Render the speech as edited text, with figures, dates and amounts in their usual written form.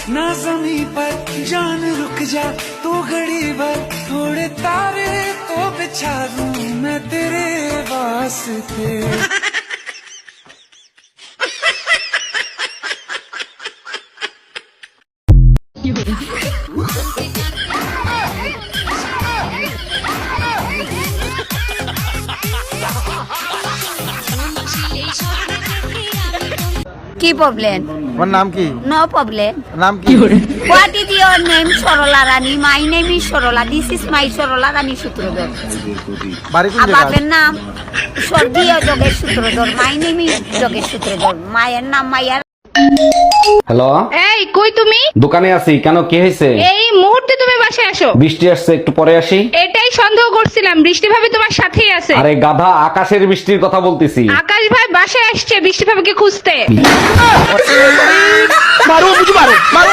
ना जमी पर जान रुक जा तू घड़ी भर, थोड़े तारे तो बिछा दूं मैं तेरे वास्ते। কি প্রবলেম? তোমার নাম কি? No problem. নাম কি? What is your name? Sarala Rani. My name is Sarala. This is my Sarala Rani Sutradhar. বাড়ি কোন আর জায়গায়? বাপের নাম স্বর্গীয় Jogesh Sutradhar. My name is Jogesh Sutradhar. মায়ের নাম মাইয়ার। হ্যালো, এই কই তুমি? দোকানে আছি। কেন, কি হয়েছে? এই মুহূর্তে তুমি বাসায় আসো। বৃষ্টি আসছে, একটু পরে আসি। এটাই সন্দেহ করছিলাম, বৃষ্টি ভাবি তোমার সাথেই আছে। আরে গাধা, আকাশের বৃষ্টির কথা বলতেছি। আকাশ ভাই বাসায় আসছে বৃষ্টি ভাবিকে খুঁজতে। মারো, বুঝি মারো, মারো।